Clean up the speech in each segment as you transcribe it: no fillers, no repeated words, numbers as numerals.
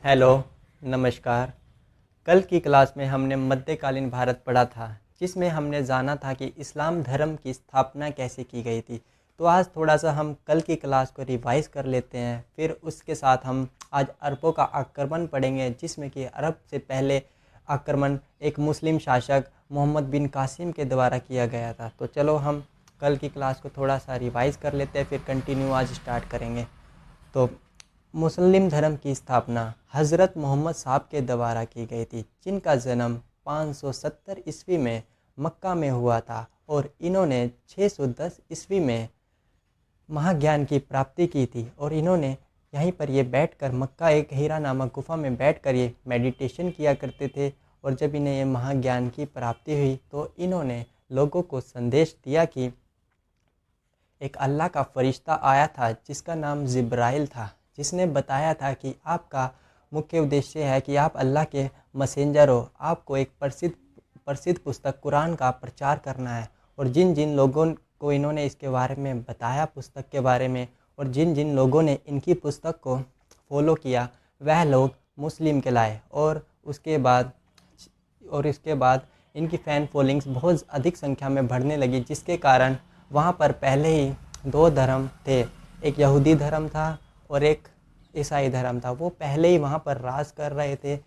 Hello, नमस्कार। कल की क्लास में हमने मध्यकालीन भारत पढ़ा था, जिसमें हमने जाना था कि इस्लाम धर्म की स्थापना कैसे की गई थी। तो आज थोड़ा सा हम कल की क्लास को रिवाइज कर लेते हैं, फिर उसके साथ हम आज अरबों का आक्रमण पढ़ेंगे, जिसमें कि अरब से पहले आक्रमण एक मुस्लिम शासक मोहम्मद बिन कासिम के द्वारा किया गया था। तो चलो हम कल की क्लास को थोड़ा सा रिवाइज कर लेते हैं, फिर कंटिन्यू आज स्टार्ट करेंगे। तो मुस्लिम धर्म की स्थापना हज़रत मोहम्मद साहब के द्वारा की गई थी, जिनका जन्म 570 ईस्वी में मक्का में हुआ था और इन्होंने 610 ईस्वी में महाज्ञान की प्राप्ति की थी। और इन्होंने यहीं पर ये बैठकर मक्का एक हीरा नामक गुफा में बैठकर ये मेडिटेशन किया करते थे। और जब इन्हें ये महाज्ञान की प्राप्ति हुई तो इन्होंने लोगों को संदेश दिया कि एक अल्लाह का फरिश्ता आया था जिसका नाम जिब्राइल था, जिसने बताया था कि आपका मुख्य उद्देश्य है कि आप अल्लाह के मैसेंजर हो, आपको एक प्रसिद्ध पुस्तक कुरान का प्रचार करना है। और जिन जिन लोगों को इन्होंने इसके बारे में बताया, पुस्तक के बारे में, और जिन जिन लोगों ने इनकी पुस्तक को फॉलो किया, वह लोग मुस्लिम कहलाए। और इसके बाद इनकी फ़ैन फॉलोइंग्स बहुत अधिक संख्या में बढ़ने लगी, जिसके कारण वहाँ पर पहले ही दो धर्म थे, एक यहूदी धर्म था और एक ईसाई धर्म था। वो पहले ही वहाँ पर राज कर रहे थे।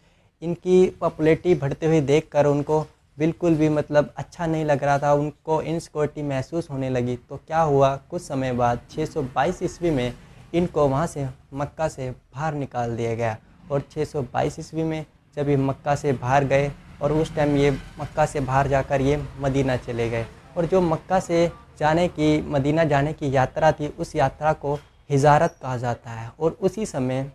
इनकी पॉपुलैरिटी बढ़ते हुए देखकर उनको बिल्कुल भी अच्छा नहीं लग रहा था, उनको इनसिक्योरिटी महसूस होने लगी। तो क्या हुआ, कुछ समय बाद 622 ईस्वी में इनको वहाँ से मक्का से बाहर निकाल दिया गया। और 622 ईस्वी में जब ये मक्का से बाहर गए, और उस टाइम ये मक्का से बाहर जाकर ये मदीना चले गए। और जो मक्का से मदीना जाने की यात्रा थी, उस यात्रा को हिजारत कहा जाता है। और उसी समय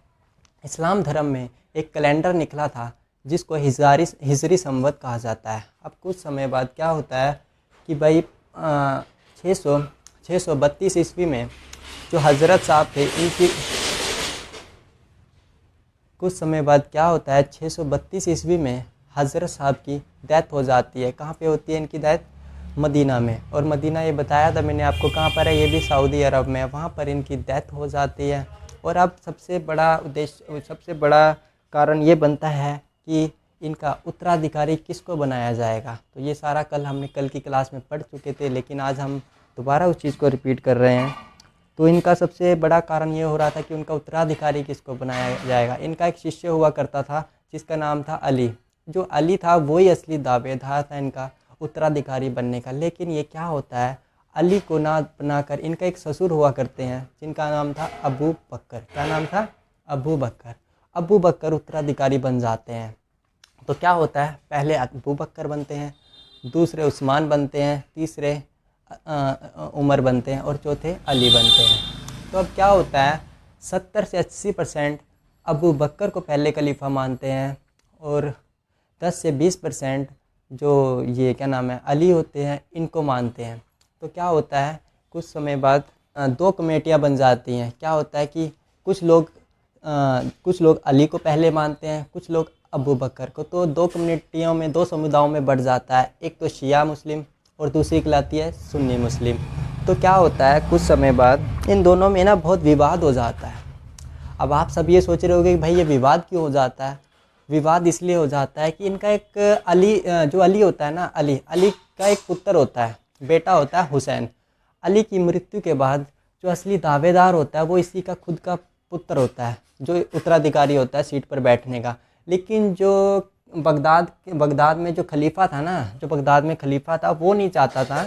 इस्लाम धर्म में एक कैलेंडर निकला था जिसको हिजरी संवत कहा जाता है। अब कुछ समय बाद क्या होता है कि भाई 632 ईस्वी में जो हज़रत साहब थे, इनकी कुछ समय बाद क्या होता है, 632 ईस्वी में हज़रत साहब की डेथ हो जाती है। कहाँ पे होती है इनकी डेथ? मदीना में। और मदीना ये बताया था मैंने आपको कहाँ पर है, ये भी सऊदी अरब में, वहाँ पर इनकी डेथ हो जाती है। और अब सबसे बड़ा कारण ये बनता है कि इनका उत्तराधिकारी किसको बनाया जाएगा। तो ये सारा कल की क्लास में पढ़ चुके थे, लेकिन आज हम दोबारा उस चीज़ को रिपीट कर रहे हैं। तो इनका सबसे बड़ा कारण ये हो रहा था कि उनका उत्तराधिकारी किसको बनाया जाएगा। इनका एक शिष्य हुआ करता था जिसका नाम था अली। जो अली था वही असली दावेदार था इनका उत्तराधिकारी बनने का। लेकिन ये क्या होता है, अली को ना बनाकर इनका एक ससुर हुआ करते हैं जिनका नाम था अबू बकर। क्या नाम था? अबू बकर। अबू बकर उत्तराधिकारी बन जाते हैं। तो क्या होता है, पहले अबू बकर बनते हैं, दूसरे उस्मान बनते हैं, तीसरे उमर बनते हैं और चौथे अली बनते हैं। तो अब क्या होता है, 70 से 80% अबू बकर को पहले खलीफा मानते हैं और 10 से 20% जो ये क्या नाम है अली होते हैं, इनको मानते हैं। तो क्या होता है, कुछ समय बाद दो कमेटियां बन जाती हैं। क्या होता है कि कुछ लोग अली को पहले मानते हैं, कुछ लोग अबू बकर को। तो दो कम्युनिटियों में, दो समुदायों में बढ़ जाता है, एक तो शिया मुस्लिम और दूसरी कहलाती है सुन्नी मुस्लिम। तो क्या होता है, कुछ समय बाद इन दोनों में ना बहुत विवाद हो जाता है। अब आप सब ये सोच रहे होंगे कि भाई ये विवाद क्यों हो जाता है। विवाद इसलिए हो जाता है कि इनका एक जो अली होता है ना, अली का एक पुत्र होता है, बेटा होता है हुसैन। अली की मृत्यु के बाद जो असली दावेदार होता है वो इसी का खुद का पुत्र होता है, जो उत्तराधिकारी होता है सीट पर बैठने का। लेकिन जो बगदाद में जो खलीफा था ना, जो बगदाद में खलीफा था, वो नहीं चाहता था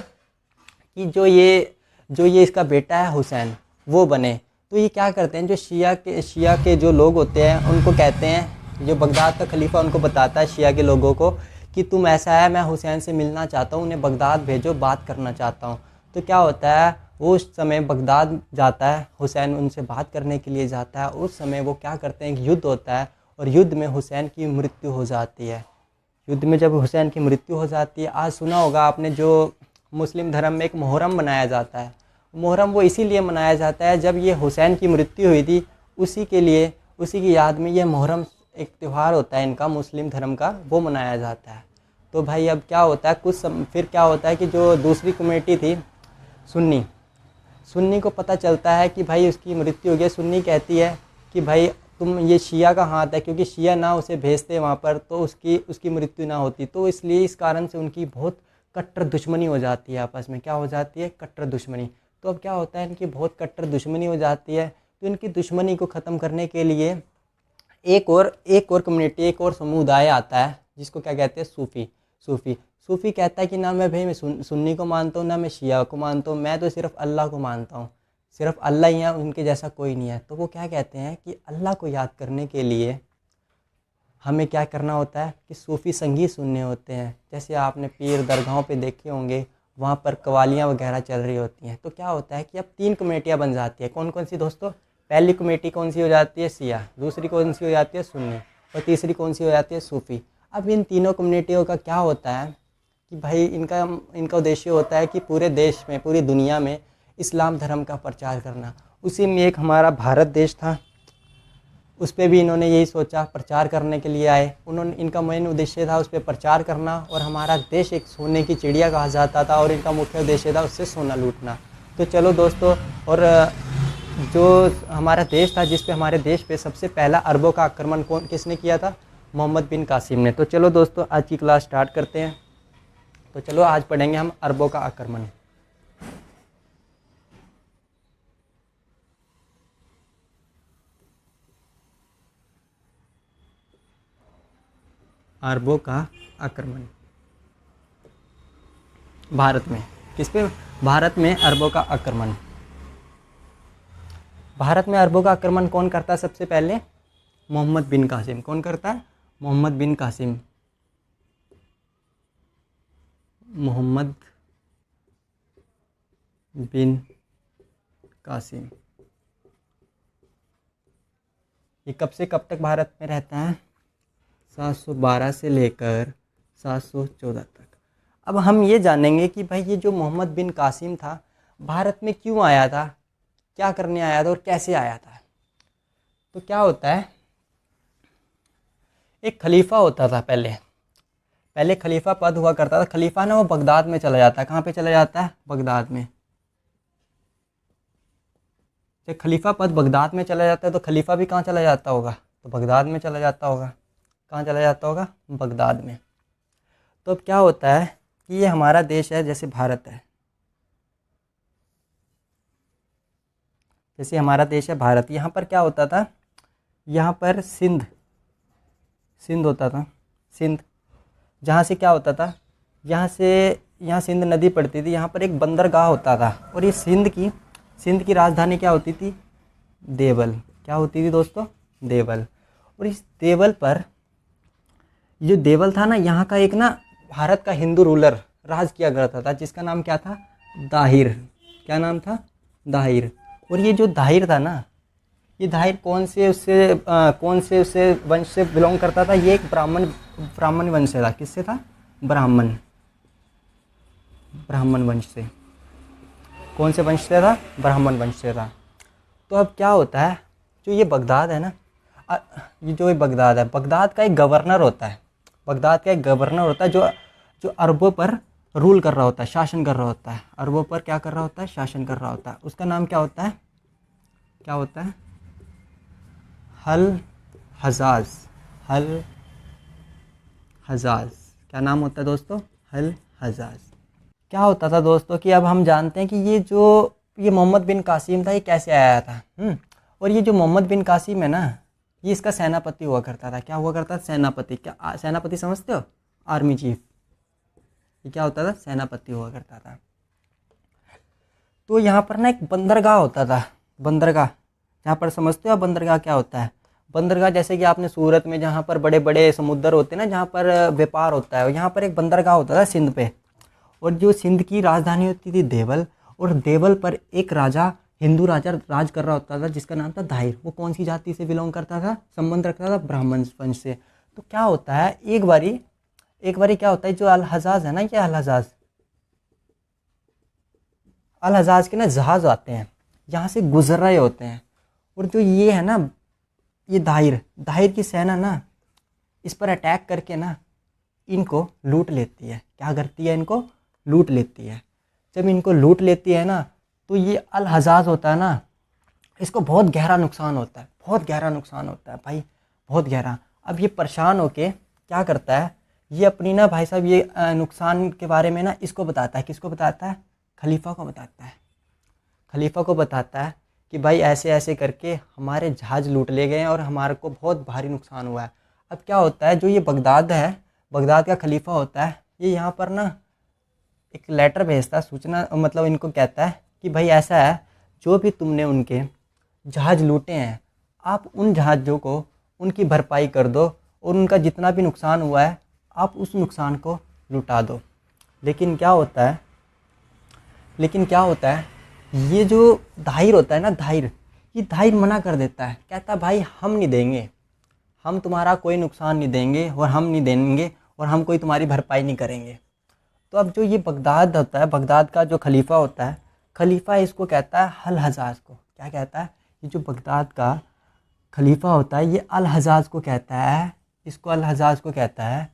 कि जो ये इसका बेटा है हुसैन वो बने। तो ये क्या करते हैं, जो शिया के जो लोग होते हैं उनको कहते हैं, जो बगदाद का खलीफा उनको बताता है शिया के लोगों को कि तुम ऐसा है, मैं हुसैन से मिलना चाहता हूँ, उन्हें बगदाद भेजो, बात करना चाहता हूँ। तो क्या होता है, वो उस समय बगदाद जाता है, हुसैन उनसे बात करने के लिए जाता है। उस समय वो क्या करते हैं, एक युद्ध होता है और युद्ध में हुसैन की मृत्यु हो जाती है। युद्ध में जब हुसैन की मृत्यु हो जाती है, आज सुना होगा आपने, जो मुस्लिम धर्म में एक मुहर्रम मनाया जाता है। मुहर्रम वो इसीलिए मनाया जाता है, जब ये हुसैन की मृत्यु हुई थी उसी की याद में ये मुहर्रम एक त्यौहार होता है इनका, मुस्लिम धर्म का, वो मनाया जाता है। तो भाई अब क्या होता है, फिर क्या होता है कि जो दूसरी कमेटी थी सुन्नी को पता चलता है कि भाई उसकी मृत्यु हो गई। सुन्नी कहती है कि भाई तुम ये शिया का हाथ है, क्योंकि शिया ना उसे भेजते वहाँ पर तो उसकी उसकी मृत्यु ना होती। तो इसलिए इस कारण से उनकी बहुत कट्टर दुश्मनी हो जाती है आपस में। क्या हो जाती है? कट्टर दुश्मनी। तो अब क्या होता है, इनकी बहुत कट्टर दुश्मनी हो जाती है। तो इनकी दुश्मनी को ख़त्म करने के लिए एक और कम्युनिटी, एक और समुदाय आता है जिसको क्या कहते हैं? सूफ़ी। सूफ़ी सूफ़ी कहता है कि ना मैं भाई मैं सुन्नी को मानता हूँ, ना मैं शिया को मानता हूँ, मैं तो सिर्फ अल्लाह को मानता हूँ, सिर्फ अल्लाह ही है, उनके जैसा कोई नहीं है। तो वो क्या कहते हैं कि अल्लाह को याद करने के लिए हमें क्या करना होता है कि सूफ़ी संगीत सुनने होते हैं। जैसे आपने पीर दरगाहों पे देखे होंगे, वहाँ पर कवालियाँ वगैरह चल रही होती हैं। तो क्या होता है कि अब 3 कमेटियाँ बन जाती है। कौन कौन सी दोस्तों? पहली कमेटी कौन सी हो जाती है? शिया। दूसरी कौन सी हो जाती है? सुन्नी। और तीसरी कौन सी हो जाती है? सूफ़ी। अब इन तीनों कम्युनिटियों का क्या होता है कि भाई इनका इनका उद्देश्य होता है कि पूरे देश में, पूरी दुनिया में इस्लाम धर्म का प्रचार करना। उसी में एक हमारा भारत देश था, उस पर भी इन्होंने यही सोचा, प्रचार करने के लिए आए। उन्होंने, इनका मेन उद्देश्य था उस पर प्रचार करना। और हमारा देश एक सोने की चिड़िया कहा जाता था और इनका मुख्य उद्देश्य था उससे सोना लूटना। तो चलो दोस्तों, और जो हमारा देश था, जिस पे हमारे देश पे सबसे पहला अरबों का आक्रमण किसने किया था? मोहम्मद बिन कासिम ने। तो चलो दोस्तों, आज की क्लास स्टार्ट करते हैं। तो चलो आज पढ़ेंगे हम अरबों का आक्रमण। अरबों का आक्रमण भारत में। किस पे? भारत में अरबों का आक्रमण। भारत में अरबों का आक्रमण कौन करता है सबसे पहले? मोहम्मद बिन कासिम। कौन करता है? मोहम्मद बिन कासिम। मोहम्मद बिन कासिम। ये कब से कब तक भारत में रहता है? 712 से लेकर 714 तक। अब हम ये जानेंगे कि भाई ये जो मोहम्मद बिन कासिम था, भारत में क्यों आया था, क्या करने आया था और कैसे आया था। तो क्या होता है, एक खलीफा होता था पहले खलीफा पद हुआ करता था। खलीफा ना वो बगदाद में चला जाता है। कहाँ पे चला जाता है? बगदाद में। जब खलीफा पद बगदाद में चला जाता है तो खलीफा भी कहाँ चला जाता होगा? तो बगदाद में चला जाता होगा। कहाँ चला जाता होगा? बगदाद में। तो अब क्या होता है कि ये हमारा देश है, जैसे भारत है, जैसे हमारा देश है भारत। यहाँ पर क्या होता था? यहाँ पर सिंध होता था। सिंध, जहाँ से क्या होता था, यहाँ सिंध नदी पड़ती थी। यहाँ पर एक बंदरगाह होता था और ये सिंध की राजधानी क्या होती थी? देवल। क्या होती थी दोस्तों? देवल। और इस देवल पर, ये देवल था ना, यहाँ का एक ना भारत का हिंदू रूलर राज किया करता था, जिसका नाम क्या था? दाहिर। क्या नाम था? दाहिर। और ये जो दाहिर था ना, ये दाहिर कौन से उससे वंश से बिलोंग करता था? ये एक ब्राह्मण वंश से था। किससे था? ब्राह्मण वंश से। कौन से वंश से था? ब्राह्मण वंश से था। तो अब क्या होता है, जो ये बगदाद है ना, ये जो बगदाद है, बगदाद का एक गवर्नर होता है। बगदाद का एक गवर्नर होता है जो अरबों पर रूल कर रहा होता है, शासन कर रहा होता है। अरबों पर क्या कर रहा होता है? शासन कर रहा होता है। उसका नाम क्या होता है? क्या होता है? हल हजाज। क्या नाम होता है दोस्तों? हल हजाज। क्या होता था दोस्तों कि अब हम जानते हैं कि ये मोहम्मद बिन कासिम था, ये कैसे आया था। और ये जो मोहम्मद बिन कासिम है ना, ये इसका सेनापति हुआ करता था। क्या हुआ करता था? सेनापति। क्या सेनापति समझते हो? Army chief. ये क्या होता था? सेनापति हुआ करता था। तो यहाँ पर ना एक बंदरगाह होता था। बंदरगाह, जहाँ पर समझते हो बंदरगाह क्या होता है? बंदरगाह जैसे कि आपने सूरत में जहाँ पर बड़े बड़े समुद्र होते हैं ना, जहाँ पर व्यापार होता है, यहाँ पर एक बंदरगाह होता था सिंध पे। और जो सिंध की राजधानी होती थी देवल, और देवल पर एक राजा, हिंदू राजा राज कर रहा होता था, जिसका नाम था दाहिर। वो कौन सी जाति से बिलोंग करता था? संबंध रखता था ब्राह्मण वंश से। तो क्या होता है, एक बारी क्या होता है, जो अल हजाज है ना, ये अल हजाज के ना जहाज आते हैं, यहाँ से गुजर रहे होते हैं। और जो ये है ना, ये दाहिर की सेना ना, इस पर अटैक करके ना इनको लूट लेती है। क्या करती है? इनको लूट लेती है। जब इनको लूट लेती है ना, तो ये अल हजाज होता है ना, इसको बहुत गहरा नुकसान होता है। बहुत गहरा नुकसान होता है भाई, बहुत गहरा। अब ये परेशान होके क्या करता है, ये अपनी ना भाई साहब ये नुकसान के बारे में ना इसको बताता है। किसको बताता है? खलीफा को बताता है। खलीफा को बताता है कि भाई ऐसे ऐसे करके हमारे जहाज़ लूट ले गए हैं और हमारे को बहुत भारी नुकसान हुआ है। अब क्या होता है, जो ये बगदाद है, बगदाद का खलीफा होता है, ये यहाँ पर ना एक लेटर भेजता है, सूचना मतलब इनको कहता है कि भाई ऐसा है, जो भी तुमने उनके जहाज़ लूटे हैं आप उन जहाज़ों को उनकी भरपाई कर दो और उनका जितना भी नुकसान हुआ है आप उस नुकसान को लुटा दो। लेकिन क्या होता है, ये जो धाहिर होता है ना, ये धाहिर मना कर देता है। कहता भाई हम नहीं देंगे, हम तुम्हारा कोई नुकसान नहीं देंगे और हम नहीं देंगे और हम कोई तुम्हारी भरपाई नहीं करेंगे। तो अब जो ये बगदाद होता है, बगदाद का जो खलीफा होता है, खलीफा इसको कहता है अल हजाज को। क्या कहता है? ये जो बगदाद का खलीफा होता है ये अल हजाज को कहता है, इसको अल हजाज को कहता है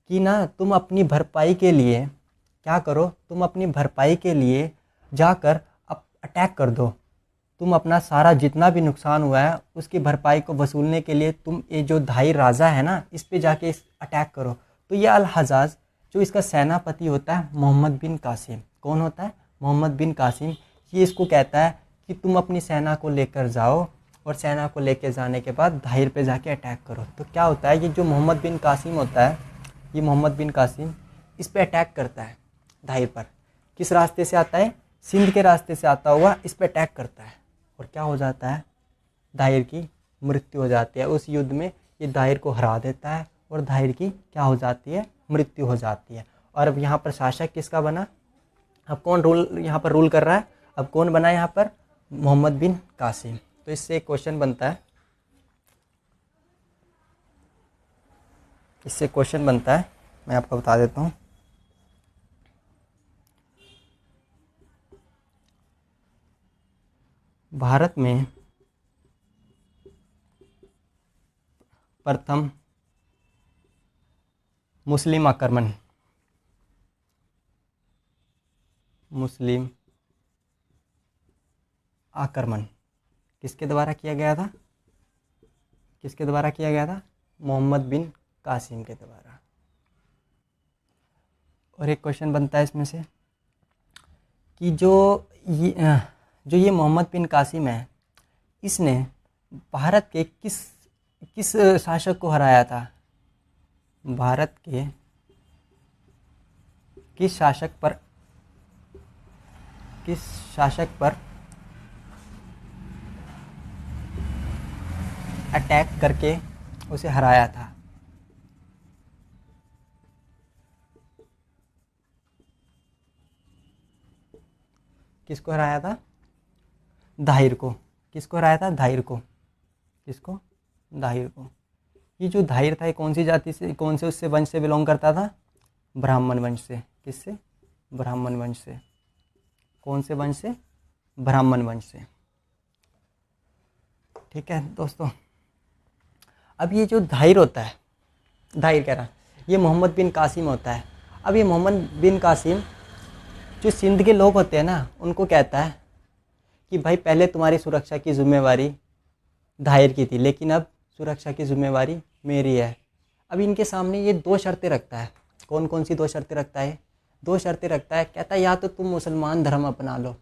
कि ना तुम अपनी भरपाई के लिए क्या करो, तुम अपनी भरपाई के लिए जाकर अटैक कर दो। तुम अपना सारा जितना भी नुकसान हुआ है उसकी भरपाई को वसूलने के लिए तुम ये जो धाहिर राजा है ना इस पे जाके अटैक करो। तो ये अल हजाज जो इसका सेनापति होता है मोहम्मद बिन कासिम, कौन होता है? मोहम्मद बिन कासिम। ये इसको कहता है कि तुम अपनी सेना को लेकर जाओ और सेना को लेकर जाने के बाद धाहिर पे जाके अटैक करो। तो क्या होता है, ये जो मोहम्मद बिन कासिम होता है, ये मोहम्मद बिन कासिम इस पे अटैक करता है धाहिर पर। किस रास्ते से आता है? सिंध के रास्ते से आता हुआ इस पे अटैक करता है और क्या हो जाता है, धाहिर की मृत्यु हो जाती है। उस युद्ध में ये धाहिर को हरा देता है और धाहिर की क्या हो जाती है, मृत्यु हो जाती है। और अब यहाँ पर शासक किसका बना? अब कौन यहाँ पर रूल कर रहा है? अब कौन बना यहाँ पर? मोहम्मद बिन कासिम। तो इससे एक क्वेश्चन बनता है, मैं आपको बता देता हूँ। भारत में प्रथम मुस्लिम आक्रमण किसके द्वारा किया गया था? मोहम्मद बिन कासिम के द्वारा। और एक क्वेश्चन बनता है इसमें से कि जो ये मोहम्मद बिन कासिम है, इसने भारत के किस शासक को हराया था? भारत के किस शासक पर अटैक करके उसे हराया था? किसको हराया था? धाहिर को। किसको हराया था? धाहिर को। किसको? धाहिर को। ये जो धाहिर था ये कौन सी जाति से, कौन से उससे वंश से बिलोंग करता था? ब्राह्मण वंश से। किससे? ब्राह्मण वंश से। कौन से वंश से? ब्राह्मण वंश से। ठीक है दोस्तों, अब ये जो धाहिर होता है, धाहिर कह रहा, ये मोहम्मद बिन कासिम होता है। अब ये मोहम्मद बिन कासिम जो सिंध के लोग होते हैं ना उनको कहता है कि भाई पहले तुम्हारी सुरक्षा की जिम्मेवारी धाहिर की थी, लेकिन अब सुरक्षा की जिम्मेवारी मेरी है। अब इनके सामने ये दो शर्तें रखता है। कौन कौन सी दो शर्तें रखता है? दो शर्तें रखता है। कहता है या तो तुम मुसलमान धर्म अपना लो,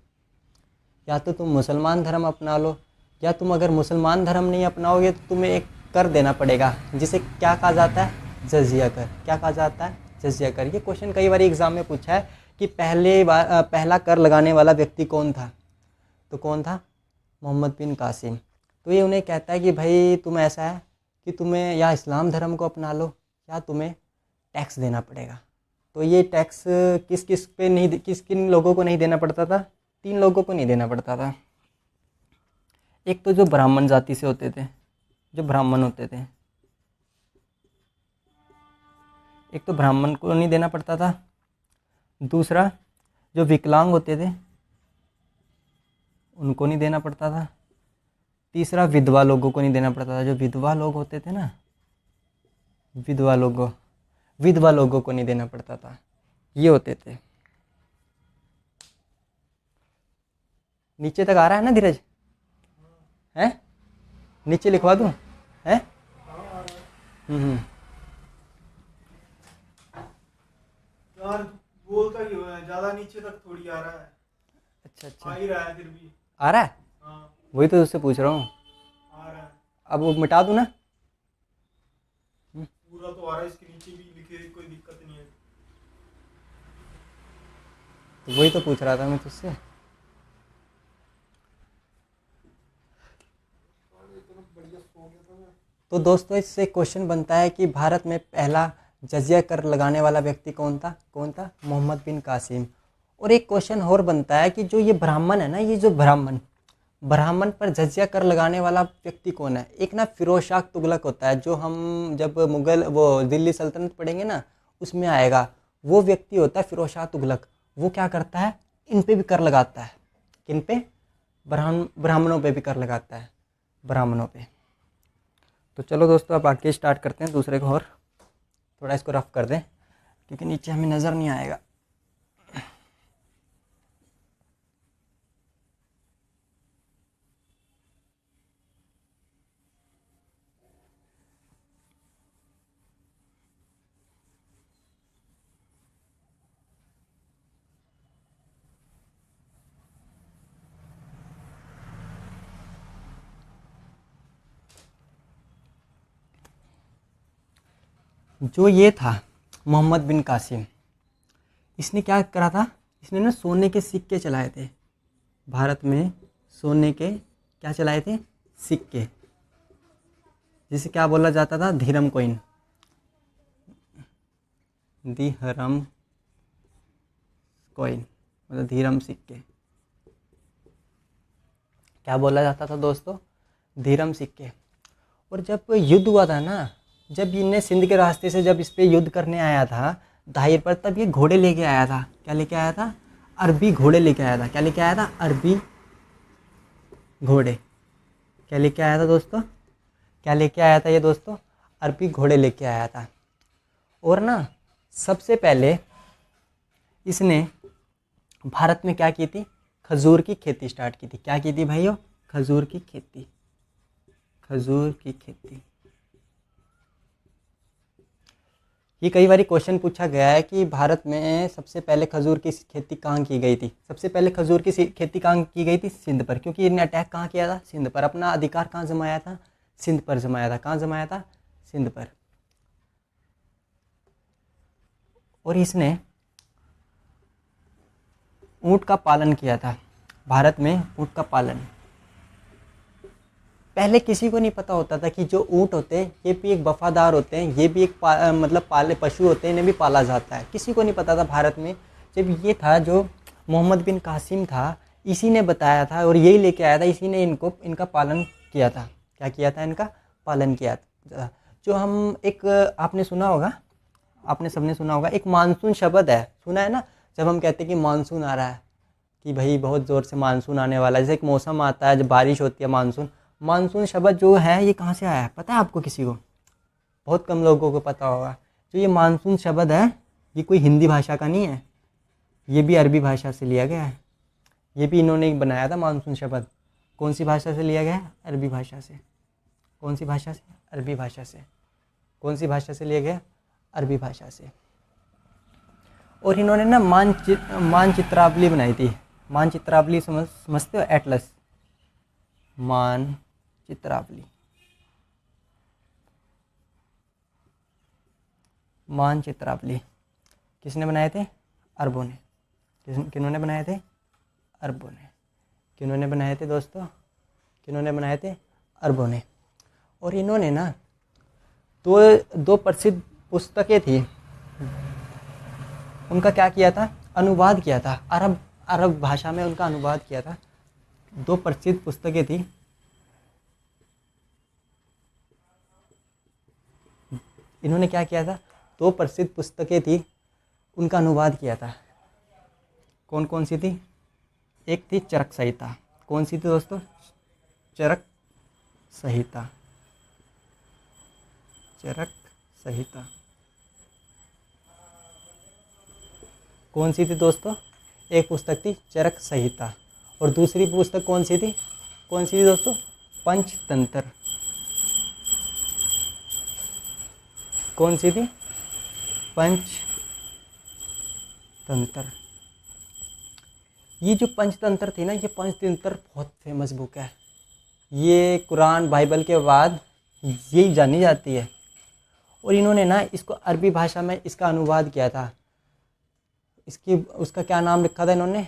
या तुम अगर मुसलमान धर्म नहीं अपनाओगे तो तुम्हें एक कर देना पड़ेगा, जिसे क्या कहा जाता है? जजिया कर। क्या कहा जाता है? जजिया कर। ये क्वेश्चन कई बार एग्जाम में पूछा है कि पहला कर लगाने वाला व्यक्ति कौन था? तो कौन था? मोहम्मद बिन कासिम। तो ये उन्हें कहता है कि भाई तुम ऐसा है कि तुम्हें या इस्लाम धर्म को अपना लो या तुम्हें टैक्स देना पड़ेगा। तो ये टैक्स किन लोगों को नहीं देना पड़ता था? 3 लोगों को नहीं देना पड़ता था। एक तो जो ब्राह्मण जाति से होते थे, जो ब्राह्मण होते थे, एक तो ब्राह्मण को नहीं देना पड़ता था। दूसरा जो विकलांग होते थे उनको नहीं देना पड़ता था। तीसरा विधवा लोगों को नहीं देना पड़ता था। जो विधवा लोग होते थे ना, विधवा लोगों को नहीं देना पड़ता था। ये होते थे। नीचे तक आ रहा है ना धीरज? है नीचे लिखवा दूँ? है? हम्म। यार बोलता क्यों है, ज्यादा नीचे तक थोड़ी आ रहा है। अच्छा आ अच्छा, ही रहा है फिर भी। आ रहा है? हाँ वही तो उससे पूछ रहा हूँ। आ रहा है। अब वो मिटा दूँ ना? पूरा तो आ रहा है, इसके नीचे भी लिखे, कोई दिक्कत नहीं है। तो वही तो पूछ रहा था मैं तुझसे। इतना बढ़िया सो गया था मैं। तो दोस्तों इससे क्वेश्चन बनता है कि भारत में पहला जजिया कर लगाने वाला व्यक्ति कौन था? कौन था? मोहम्मद बिन कासिम। और एक क्वेश्चन और बनता है कि जो ये ब्राह्मण है ना, ये जो ब्राह्मण ब्राह्मण पर जजिया कर लगाने वाला व्यक्ति कौन है? एक ना फिरोज शाह तुगलक होता है, जो हम जब मुगल वो दिल्ली सल्तनत पढ़ेंगे ना, उसमें आएगा। वो व्यक्ति होता है फिरोज शाह तुगलक। वो क्या करता है? इन पे भी कर लगाता है। किन पे? ब्राह्मणों पे भी कर लगाता है, ब्राह्मणों पे। तो चलो दोस्तों अब आगे स्टार्ट करते हैं दूसरे को, और थोड़ा इसको रफ कर दें क्योंकि नीचे हमें नज़र नहीं आएगा। जो ये था मोहम्मद बिन कासिम, इसने क्या करा था? इसने ना सोने के सिक्के चलाए थे भारत में। सोने के क्या चलाए थे? सिक्के, जिसे क्या बोला जाता था? धीरम कॉइन, दिहरम कॉइन, मतलब धीरम सिक्के। क्या बोला जाता था दोस्तों? धीरम सिक्के। और जब युद्ध हुआ था ना, जब इनने सिंध के रास्ते से जब इस पे युद्ध करने आया था दाहिर पर, तब ये घोड़े लेके आया था। क्या लेके आया था? अरबी घोड़े लेके आया था। क्या लेके आया था? अरबी घोड़े। क्या लेके आया था दोस्तों? क्या लेके आया था ये दोस्तों? अरबी घोड़े लेके आया था। और ना सबसे पहले इसने भारत में क्या की थी? खजूर की खेती स्टार्ट की थी। क्या की थी भाइयों? खजूर की खेती। खजूर की खेती। ये कई बार क्वेश्चन पूछा गया है कि भारत में सबसे पहले खजूर की खेती कहाँ की गई थी? सबसे पहले खजूर की खेती कहाँ की गई थी? सिंध पर, क्योंकि इन्हें अटैक कहाँ किया था? सिंध पर। अपना अधिकार कहाँ जमाया था? सिंध पर जमाया था। कहाँ जमाया था? सिंध पर। और इसने ऊँट का पालन किया था भारत में। ऊँट का पालन पहले किसी को नहीं पता होता था कि जो ऊँट होते हैं ये भी एक वफादार होते हैं, ये भी एक मतलब पाले पशु होते हैं, इन्हें भी पाला जाता है। किसी को नहीं पता था भारत में। जब ये था जो मोहम्मद बिन कासिम था, इसी ने बताया था और यही लेके आया था, इसी ने इनका पालन किया था। क्या किया था? इनका पालन किया था। जो हम एक आपने सुना होगा, आपने सबने सुना होगा, एक मानसून शब्द है, सुना है ना? जब हम कहते हैं कि मानसून आ रहा है, कि भाई बहुत ज़ोर से मानसून आने वाला है, जैसे एक मौसम आता है जब बारिश होती है, मानसून। मानसून शब्द जो है ये कहाँ से आया है पता है आपको? किसी को? बहुत कम लोगों को पता होगा। जो ये मानसून शब्द है ये कोई हिंदी भाषा का नहीं है, ये भी अरबी भाषा से लिया गया है। ये भी इन्होंने बनाया था मानसून शब्द। कौन सी भाषा से लिया गया है? अरबी भाषा से। कौन सी भाषा से? अरबी भाषा से। कौन सी भाषा से लिया गया? अरबी भाषा से। और इन्होंने ना मानचित्रावली बनाई थी। मानचित्रावली समझते हो? एटलस, मानचित्रावली। मानचित्रावली किसने बनाए थे? अरबों ने। किन्होंने बनाए थे? अरबों ने। किन्होंने बनाए थे दोस्तों? किन्होंने बनाए थे? अरबों ने। और इन्होंने ना दो प्रसिद्ध पुस्तकें थी, उनका क्या किया था? अनुवाद किया था। अरब भाषा में उनका अनुवाद किया था। दो प्रसिद्ध पुस्तकें थी, इन्होंने क्या किया था? दो प्रसिद्ध पुस्तकें थी, उनका अनुवाद किया था। कौन कौन सी थी? एक थी चरक संहिता। कौन सी थी दोस्तों? चरक संहिता। चरक संहिता। कौन सी थी दोस्तों? एक पुस्तक थी चरक संहिता। और दूसरी पुस्तक कौन सी थी? कौन सी थी दोस्तों? पंचतंत्र। कौन सी थी? पंचतंत्र। ये जो पंचतंत्र थी ना, ये पंचतंत्र बहुत फेमस बुक है। ये कुरान बाइबल के बाद यही जानी जाती है। और इन्होंने ना इसको अरबी भाषा में इसका अनुवाद किया था। उसका क्या नाम लिखा था इन्होंने?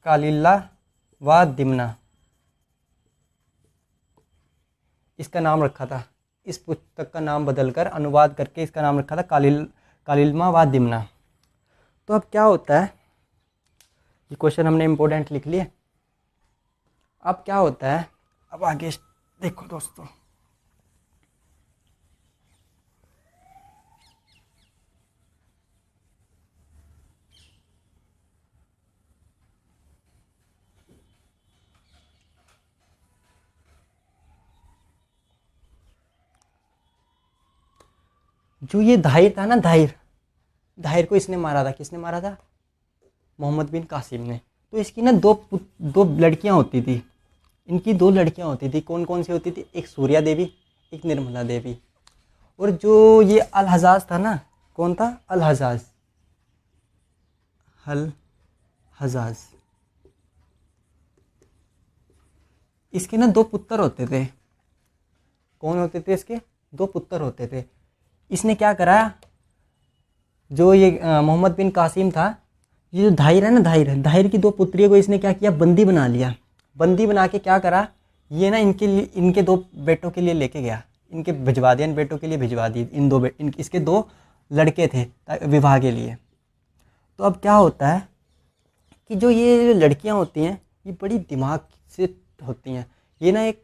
कालिल्ला व दिमना, इसका नाम रखा था। इस पुस्तक का नाम बदलकर अनुवाद करके इसका नाम रखा था कालिल्मा व दिमना। तो अब क्या होता है, ये क्वेश्चन हमने इम्पोर्टेंट लिख लिए। अब क्या होता है, अब आगे देखो दोस्तों। जो ये धाहिर था ना, धाहिर को इसने मारा था। किसने मारा था? मोहम्मद बिन कासिम ने। तो इसकी ना दो लड़कियां होती थी। इनकी 2 लड़कियां होती थी। कौन कौन सी होती थी? एक सूर्या देवी, एक निर्मला देवी। और जो ये अल हजाज था ना, कौन था? अल हजाज। इसके ना 2 पुत्र होते थे। कौन होते थे इसके? 2 पुत्र होते थे। इसने क्या करा, जो ये मोहम्मद बिन कासिम था, ये जो धाहिर है ना, धाहिर की 2 पुत्रियों को इसने क्या किया? बंदी बना लिया। बंदी बना के क्या करा, ये ना इनके 2 बेटों के लिए लेके गया। इनके भिजवा दिया, इन बेटों के लिए भिजवा दी। इसके 2 लड़के थे विवाह के लिए। तो अब क्या होता है कि जो ये लड़कियां होती हैं, ये बड़ी दिमाग से होती हैं। ये ना एक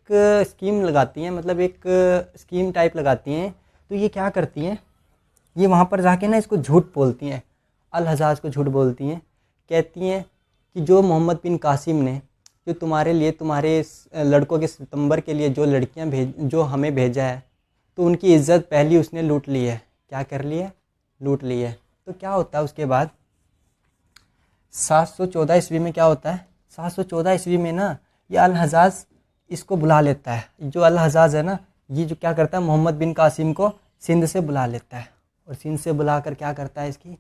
स्कीम लगाती हैं, मतलब एक स्कीम टाइप लगाती हैं। तो ये क्या करती हैं, ये वहाँ पर जाके ना इसको झूठ बोलती हैं, अल हजाज को झूठ बोलती हैं। कहती हैं कि जो मोहम्मद बिन कासिम ने जो तुम्हारे लिए, तुम्हारे लड़कों के सितंबर के लिए जो हमें भेजा है, तो उनकी इज़्ज़त पहली उसने लूट ली है। क्या कर ली है? लूट ली है। तो क्या होता है उसके बाद? 714 ईस्वी में क्या होता है? 714 ईस्वी में ना ये अल हजाज इसको बुला लेता है। जो अल हजाज है ना, ये जो क्या करता है, मोहम्मद बिन कासिम को सिंध से बुला लेता है। और सिंध से बुलाकर क्या करता है? इसकी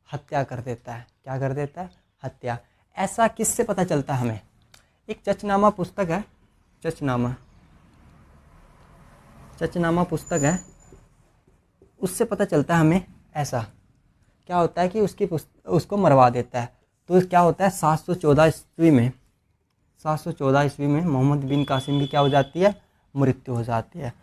हत्या कर देता है। क्या कर देता है? हत्या। ऐसा किससे पता चलता है हमें? एक चचनामा पुस्तक है, चचनामा पुस्तक है, उससे पता चलता है हमें। ऐसा क्या होता है कि उसको मरवा देता है। तो क्या होता है, 714 ईस्वी में मोहम्मद बिन कासिम की क्या हो जाती है? मृत्यु हो जाती है।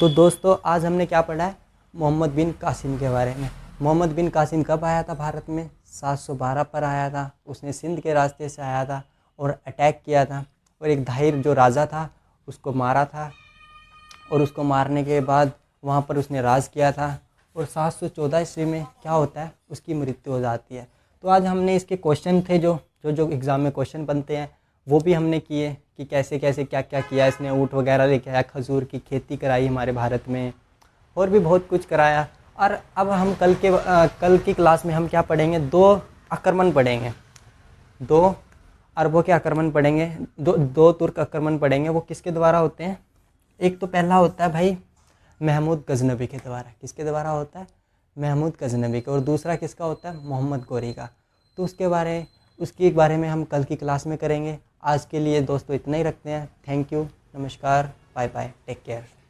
तो दोस्तों आज हमने क्या पढ़ा है? मोहम्मद बिन कासिम के बारे में। मोहम्मद बिन कासिम कब आया था भारत में? 712 पर आया था। उसने सिंध के रास्ते से आया था और अटैक किया था, और एक धाहिर जो राजा था उसको मारा था। और उसको मारने के बाद वहाँ पर उसने राज किया था। और 714 ईस्वी में क्या होता है? उसकी मृत्यु हो जाती है। तो आज हमने इसके क्वेश्चन थे जो एग्ज़ाम में क्वेश्चन बनते हैं, वो भी हमने किए कि कैसे कैसे क्या क्या किया इसने। ऊँट वगैरह लेके आया, खजूर की खेती कराई हमारे भारत में, और भी बहुत कुछ कराया। और अब हम कल की क्लास में हम क्या पढ़ेंगे? 2 आक्रमण पढ़ेंगे, 2 अरबों के आक्रमण पढ़ेंगे, 2 तुर्क आक्रमण पढ़ेंगे। वो किसके द्वारा होते हैं? एक तो पहला होता है भाई महमूद गजनबी के द्वारा। किसके द्वारा होता है? महमूद गजनबी का। और दूसरा किसका होता है? मोहम्मद गौरी का। तो उसके बारे में हम कल की क्लास में करेंगे। आज के लिए दोस्तों इतना ही रखते हैं। थैंक यू, नमस्कार, बाय बाय, टेक केयर।